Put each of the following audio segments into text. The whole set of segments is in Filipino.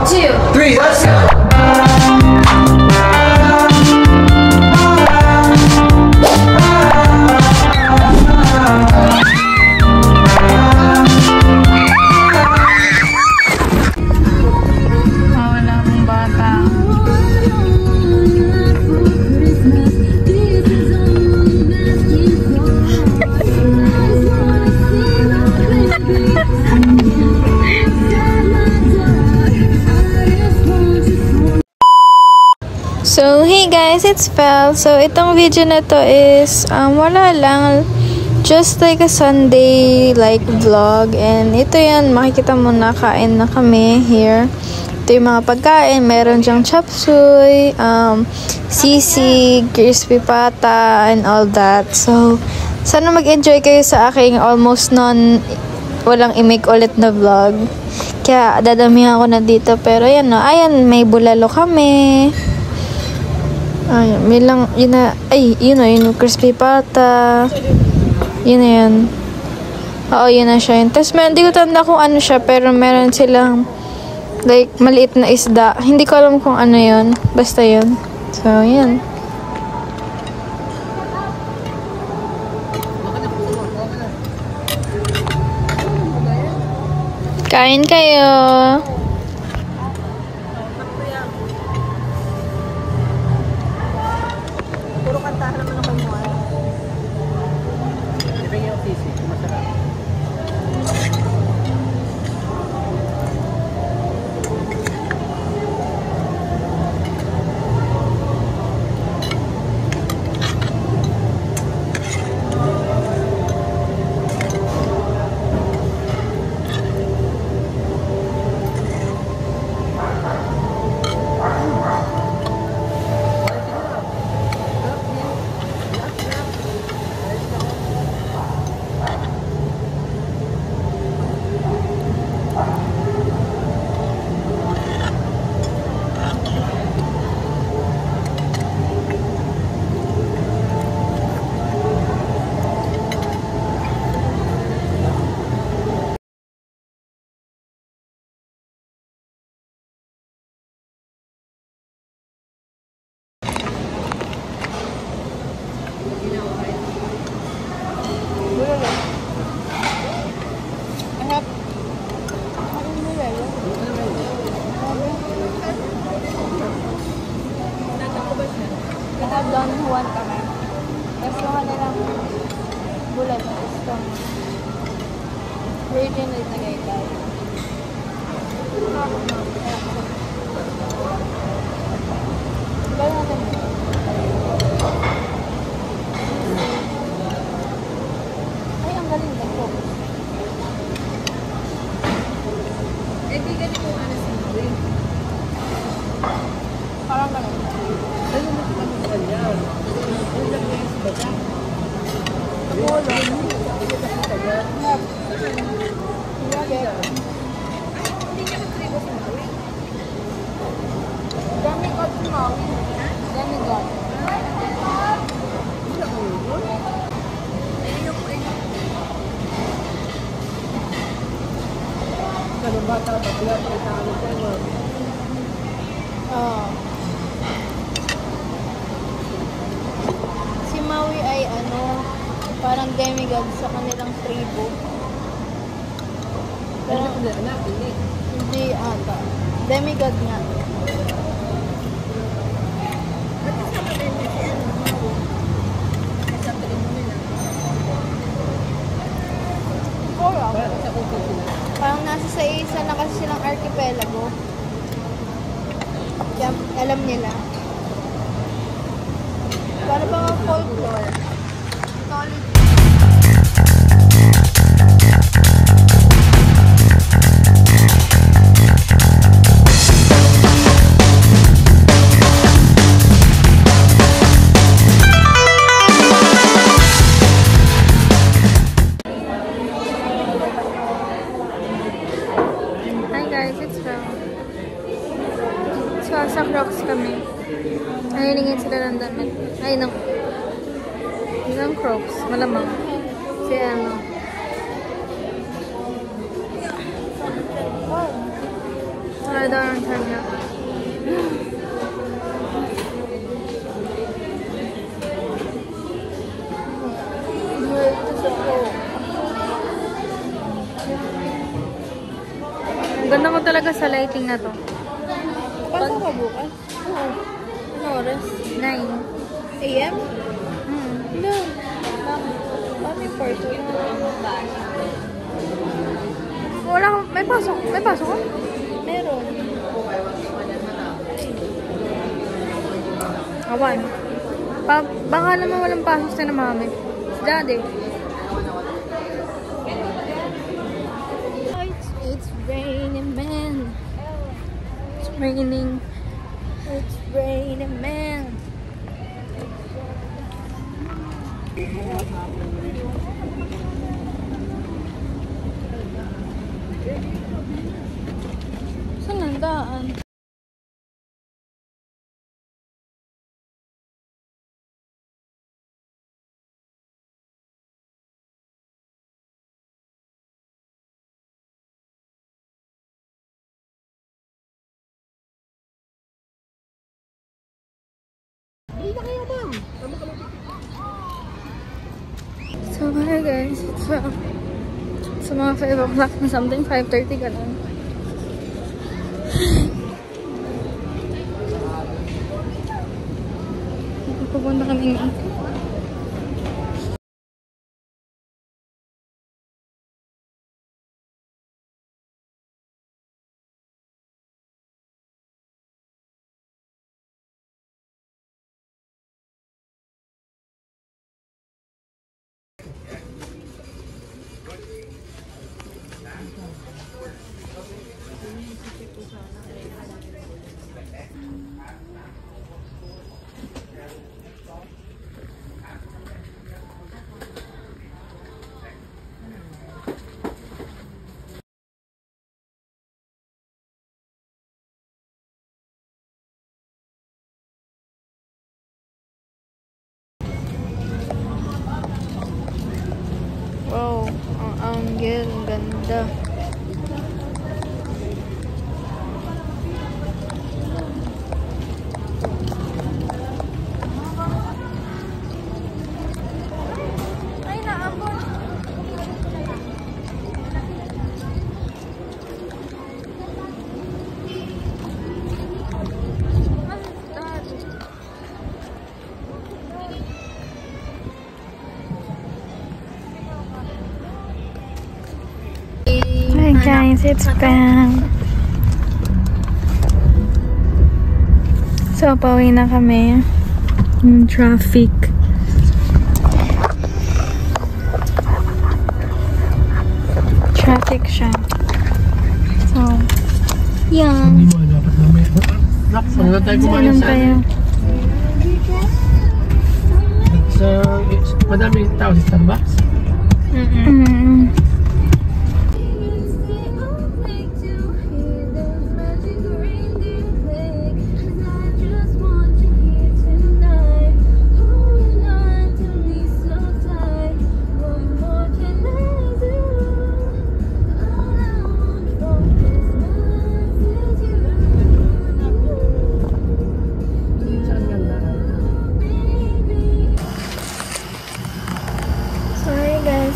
2, 3, let's go! So, hey guys, it's Fel. So, itong video na to is, wala lang, just like a Sunday, like, vlog. And ito yan, makikita mo na, kain na kami here. Ito yung mga pagkain, meron dyang chop suey, sisig, crispy pata, and all that. So, sana mag-enjoy kayo sa aking almost walang i-make ulit na vlog. Kaya, dadamihan ko na dito. Pero, yan no, ayan, may bulalo kami. Ayun, may lang, yun na, yun crispy pata. Yun na yan. Oo, yun na siya yun. Tapos, hindi ko tanda kung ano siya, pero meron silang, like, maliit na isda. Hindi ko alam kung ano yun. Basta yun. So, yan. Kain kayo. Puro kantahan naman ako mo. Ibigay yung sisig, masarap. Don Juan kami. Tapos yung kanilang bulat is itong virgin na tagaytay. Gano'n natin. Ay, ang galing na po. Eh, di ganito yung ano sinabi. Parang gano'n. Ano mo sila mo kanya? Ano lang yung isba ka? Ulo. Hindi ka kita niya. Hindi. Hindi niya katribo sa mga. Demigod si Maui. Demigod. Hindi ako yun. Ganun bata, pagkila pa italo ko yun. Oo. Si Maui ay parang demigod sa kanilang tribo. Pero Anak, hindi. hindi ata. Demigod nga. Ba't kasama din niya si ano, Maui? Kasama din mo nila. Parang sa kuko sila. Parang nasa sa isa na kasi silang archipelago. Kaya alam nila. Para ba ang folklore? Mythology. Hi guys, it's Ram. So, sa Crocs kami. Nahilingin sila ng damit. Ay, ng Crocs. Malamang. Si Wala daw ang time niya. Ang ganda ko talaga sa lighting na to. Pasok ka bukas? Oo. Ano oras? 9. AM? No. Mami, part 2 Wala ko. May pasok. May pasok ko? meron. Awan. Baka naman walang pasok na mami. Daddy. It's raining, man. It's raining. It's raining, man. Saan ang daan? So, bye guys. So mga 5 o'clock na something, 5:30 ka lang. Pupunta kami ng wow, ang angle, ang ganda. Ay, naabot. Hi guys, it's Pam. So, pauwi na kami. Yung traffic. Traffic siya. So, yan. Hindi mo dapat mamaya. Nak, tayo kumain sa sa madaming tao sa Starbucks.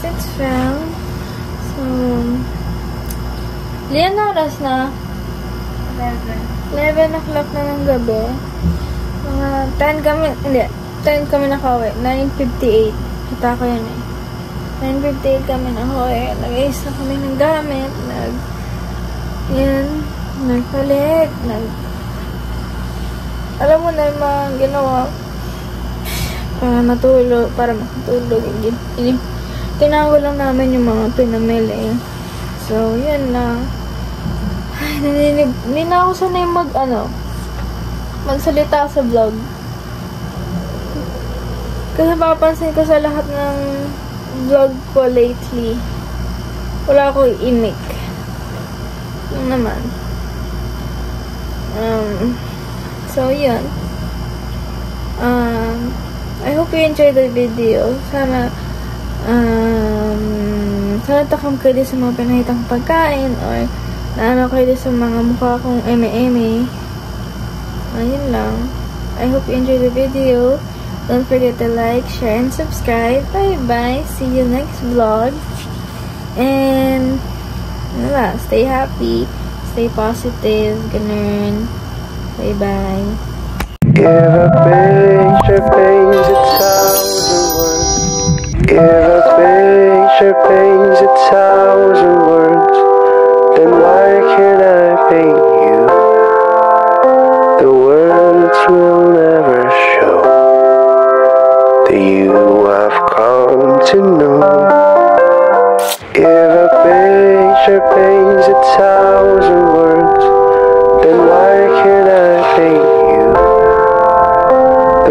It's fell. So, liyan na oras na. 11 o'clock na ng gabi. Mga 10 kami, hindi, 10 kami nakauwi. 9:58. Kita ko yun eh. 9:58 kami nakauwi. Nag-ayos na kami ng gamit. Nagpalit. Alam mo na yung mga ginawa para makatulog. Tinawag lang namin yung mga pinamili. So, yun na. Ay, hindi na ako sanay magsalita sa vlog. Kasi papansin ko sa lahat ng vlog ko lately, wala akong imik. Yun naman. So, yun. I hope you enjoyed the video. Sana takam kayo sa mga pinahitang pagkain or naano kayo sa mga mukha kong eme-eme. Ayun lang. I hope you enjoyed the video. Don't forget to like, share, and subscribe. Bye-bye. See you next vlog. And, wala, stay happy. Stay positive. Ganun. Bye-bye. If a picture paints 1,000 words, if a picture paints 1,000 words, then why can't I paint you? The words will never show the you I've come to know. If a picture paints 1,000 words, then why can't I paint you?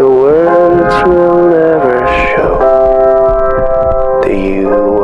The words will never show the you